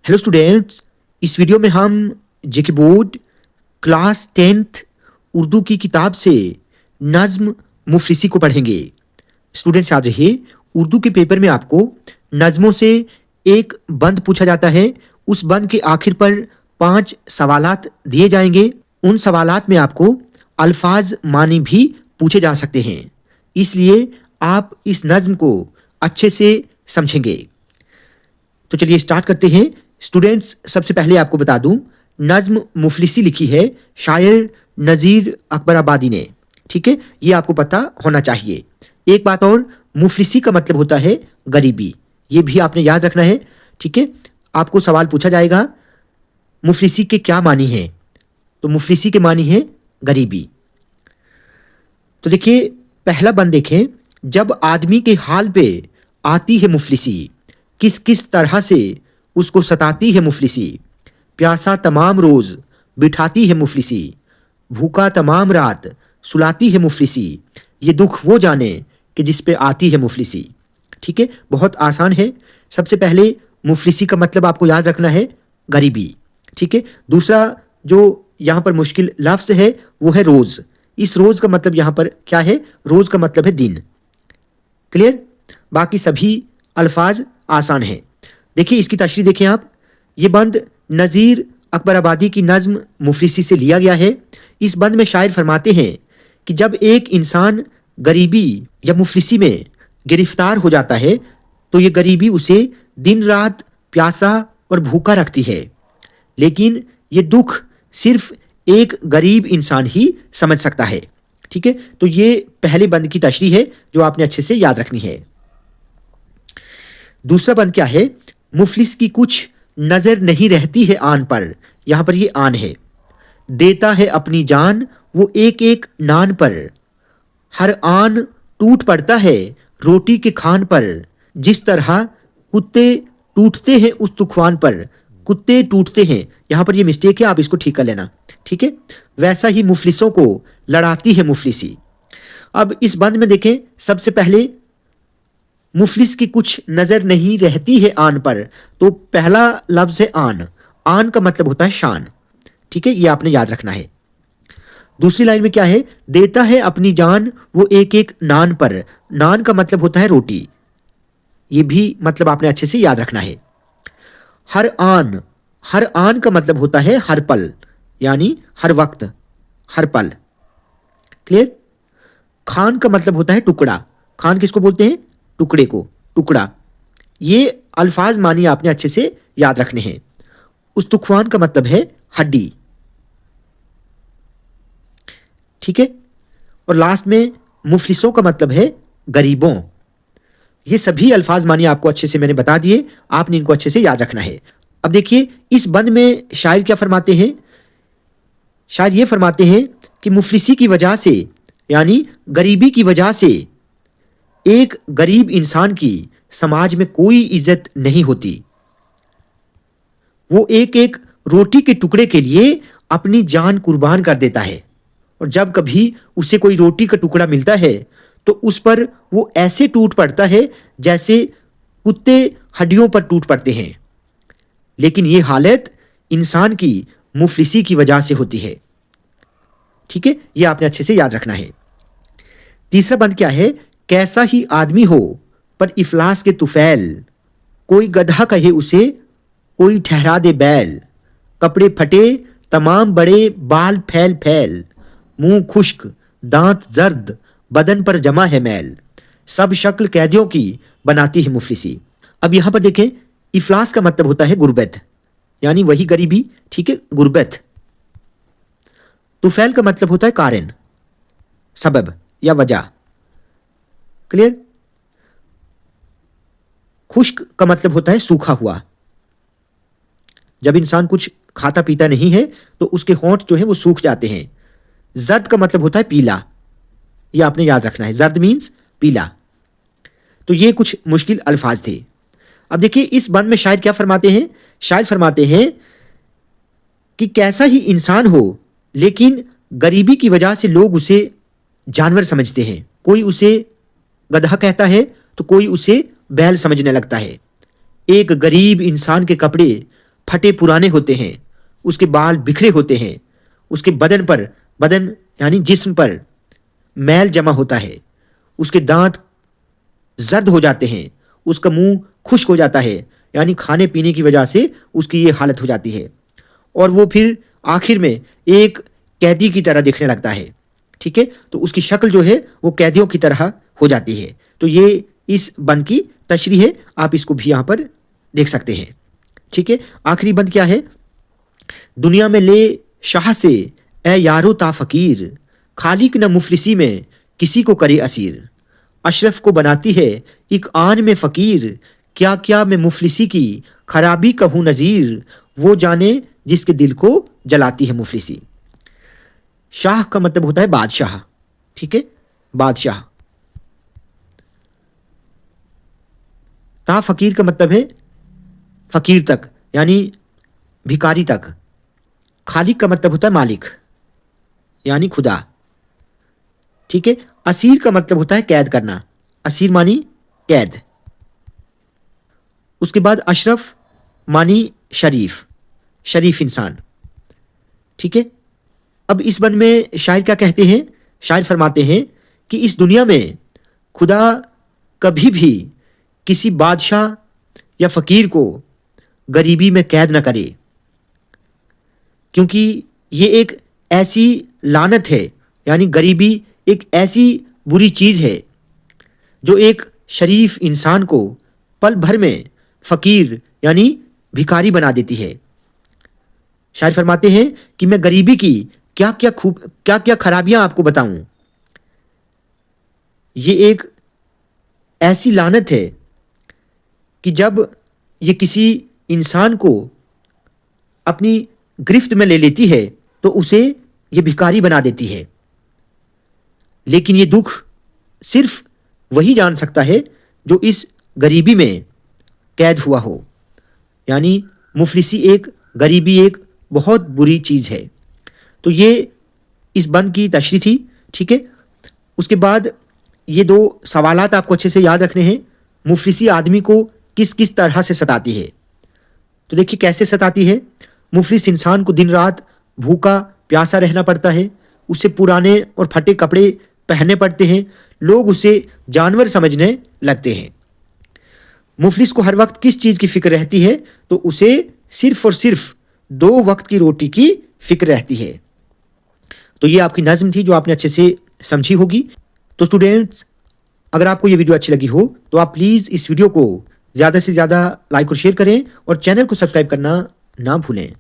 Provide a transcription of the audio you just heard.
Hello students, इस video में हम जेके बोर्ड क्लास 10th उर्दू की किताब से नज़्म मुफलिसी को पढ़ेंगे। स्टूडेंट्स याद रहिए, उर्दू के पेपर में आपको नज़मों से एक बंद पूछा जाता है। उस बंद के आखिर पर 5 सवालात दिए जाएंगे। उन सवालात में आपको अल्फाज मानी भी पूछे जा सकते हैं, इसलिए आप इस नज़्म को अच्छे से समझेंगे। तो चलिए स्टार्ट करते हैं। स्टूडेंट्स, सबसे पहले आपको बता दूं, नज़्म मुफलिसी लिखी है शायर नज़ीर अकबर आबादी ने। ठीक है, ये आपको पता होना चाहिए। एक बात और, मुफलिसी का मतलब होता है गरीबी, ये भी आपने याद रखना है। ठीक है, आपको सवाल पूछा जाएगा मुफलिसी के क्या मानी है, तो मुफलिसी के मानी है गरीबी। तो देखिए, पहला बंद देखें, जब आदमी के हाल पे आती है मुफलिसी, किस किस तरह से उसको सताती है मुफलिसी। प्यासा तमाम रोज बिठाती है मुफलिसी, भूखा तमाम रात सुलाती है मुफलिसी, ये दुख वो जाने कि जिस पे आती है मुफलिसी। ठीक है, बहुत आसान है। सबसे पहले मुफलिसी का मतलब आपको याद रखना है गरीबी। ठीक है, दूसरा जो यहाँ पर मुश्किल लफ्ज़ है वो है रोज़। इस रोज़ का मतलब यहाँ पर क्या है? रोज़ का मतलब है दिन। क्लियर? बाकी सभी अल्फाज आसान हैं। देखिए, इसकी तशरीह देखें आप। ये बंद नज़ीर अकबर आबादी की नज़्म मुफलिसी से लिया गया है। इस बंद में शायर फरमाते हैं कि जब एक इंसान गरीबी या मुफलिसी में गिरफ्तार हो जाता है तो ये गरीबी उसे दिन रात प्यासा और भूखा रखती है, लेकिन ये दुख सिर्फ एक गरीब इंसान ही समझ सकता है। ठीक है, तो ये पहले बंद की तशरीह है जो आपने अच्छे से याद रखनी है। दूसरा बंद क्या है? मुफलिस की कुछ नजर नहीं रहती है आन पर। यहां पर ये आन है। देता है अपनी जान वो एक एक नान पर, हर आन टूट पड़ता है रोटी के खान पर, जिस तरह कुत्ते टूटते हैं उस तूफान पर। कुत्ते टूटते हैं, यहां पर ये मिस्टेक है, आप इसको ठीक कर लेना। ठीक है, वैसा ही मुफलिसों को लड़ाती है मुफलिसी। अब इस बंद में देखें, सबसे पहले मुफलिस की कुछ नजर नहीं रहती है आन पर, तो पहला लफ्ज है आन। आन का मतलब होता है शान। ठीक है, ये आपने याद रखना है। दूसरी लाइन में क्या है? देता है अपनी जान वो एक एक नान पर। नान का मतलब होता है रोटी, ये भी मतलब आपने अच्छे से याद रखना है। हर आन, हर आन का मतलब होता है हर पल, यानी हर वक्त, हर पल। क्लियर? खान का मतलब होता है टुकड़ा। खान किसको बोलते हैं? टुकड़े को, टुकड़ा। ये अल्फाज मानी आपने अच्छे से याद रखने हैं। उस तुखवान का मतलब है हड्डी। ठीक है, और लास्ट में मुफलिसों का मतलब है गरीबों। ये सभी अल्फाज मानी आपको अच्छे से मैंने बता दिए, आपने इनको अच्छे से याद रखना है। अब देखिए, इस बंद में शायर क्या फरमाते हैं? शायर ये फरमाते हैं कि मुफलिसी की वजह से, यानी गरीबी की वजह से, एक गरीब इंसान की समाज में कोई इज्जत नहीं होती। वो एक एक रोटी के टुकड़े के लिए अपनी जान कुर्बान कर देता है, और जब कभी उसे कोई रोटी का टुकड़ा मिलता है तो उस पर वो ऐसे टूट पड़ता है जैसे कुत्ते हड्डियों पर टूट पड़ते हैं। लेकिन ये हालत इंसान की मुफलिसी की वजह से होती है। ठीक है, ये आपने अच्छे से याद रखना है। तीसरा बंद क्या है? कैसा ही आदमी हो पर इफलास के तुफैल, कोई गधा कहे उसे कोई ठहरा दे बैल, कपड़े फटे तमाम बड़े बाल फैल फैल, मुंह खुश्क दांत जर्द बदन पर जमा है मैल, सब शक्ल कैदियों की बनाती है मुफलिसी। अब यहां पर देखें, इफलास का मतलब होता है गुर्बत, यानी वही गरीबी। ठीक है, गुर्बत। तुफैल का मतलब होता है कारण, सबब या वजह। क्लियर? खुश्क का मतलब होता है सूखा हुआ। जब इंसान कुछ खाता पीता नहीं है तो उसके होंठ जो है वो सूख जाते हैं। जर्द का मतलब होता है पीला, ये आपने याद रखना है। जर्द मीन्स पीला। तो ये कुछ मुश्किल अल्फाज थे। अब देखिए, इस बंद में शायद क्या फरमाते हैं? शायद फरमाते हैं कि कैसा ही इंसान हो, लेकिन गरीबी की वजह से लोग उसे जानवर समझते हैं। कोई उसे गधा कहता है तो कोई उसे बैल समझने लगता है। एक गरीब इंसान के कपड़े फटे पुराने होते हैं, उसके बाल बिखरे होते हैं, उसके बदन यानी जिस्म पर मैल जमा होता है, उसके दांत जर्द हो जाते हैं, उसका मुंह खुश्क हो जाता है, यानी खाने पीने की वजह से उसकी ये हालत हो जाती है, और वो फिर आखिर में एक कैदी की तरह दिखने लगता है। ठीक है, तो उसकी शक्ल जो है वो कैदियों की तरह हो जाती है। तो ये इस बंद की तशरीह है, आप इसको भी यहाँ पर देख सकते हैं। ठीक है, आखिरी बंद क्या है? दुनिया में ले शाह से ए यारो ता फकीर, खालिक न मुफलिसी में किसी को करे असीर। अशरफ को बनाती है एक आन में फ़कीर, क्या क्या मैं मुफलिसी की खराबी कहूँ नज़ीर। वो जाने जिसके दिल को जलाती है मुफलिसी। शाह का मतलब होता है बादशाह। ठीक है, बादशाह। ता फकीर का मतलब है फकीर तक, यानी भिकारी तक। खालिक का मतलब होता है मालिक, यानी खुदा। ठीक है, असीर का मतलब होता है कैद करना, असीर मानी कैद। उसके बाद अशरफ मानी शरीफ, शरीफ इंसान। ठीक है, अब इस बंद में शायर क्या कहते हैं? शायर फरमाते हैं कि इस दुनिया में खुदा कभी भी किसी बादशाह या फकीर को गरीबी में कैद न करे, क्योंकि ये एक ऐसी लानत है, यानी गरीबी एक ऐसी बुरी चीज़ है जो एक शरीफ इंसान को पल भर में फ़कीर यानी भिखारी बना देती है। शायर फरमाते हैं कि मैं गरीबी की क्या क्या खराबियां आपको बताऊं। ये एक ऐसी लानत है कि जब ये किसी इंसान को अपनी गिरफ्त में ले लेती है तो उसे ये भिखारी बना देती है। लेकिन ये दुख सिर्फ वही जान सकता है जो इस गरीबी में कैद हुआ हो, यानी मुफलिसी एक, गरीबी एक बहुत बुरी चीज़ है। तो ये इस बंद की तशरीह थी। ठीक है, उसके बाद ये दो सवालात आपको अच्छे से याद रखने हैं। मुफलिसी आदमी को किस किस तरह से सताती है? तो देखिए कैसे सताती है। मुफलिस इंसान को दिन रात भूखा प्यासा रहना पड़ता है, उसे पुराने और फटे कपड़े पहनने पड़ते हैं, लोग उसे जानवर समझने लगते हैं। मुफलिस को हर वक्त किस चीज़ की फिक्र रहती है? तो उसे सिर्फ और सिर्फ 2 वक्त की रोटी की फिक्र रहती है। तो ये आपकी नज़्म थी जो आपने अच्छे से समझी होगी। तो स्टूडेंट्स, अगर आपको ये वीडियो अच्छी लगी हो तो आप प्लीज़ इस वीडियो को ज़्यादा से ज़्यादा लाइक और शेयर करें और चैनल को सब्सक्राइब करना ना भूलें।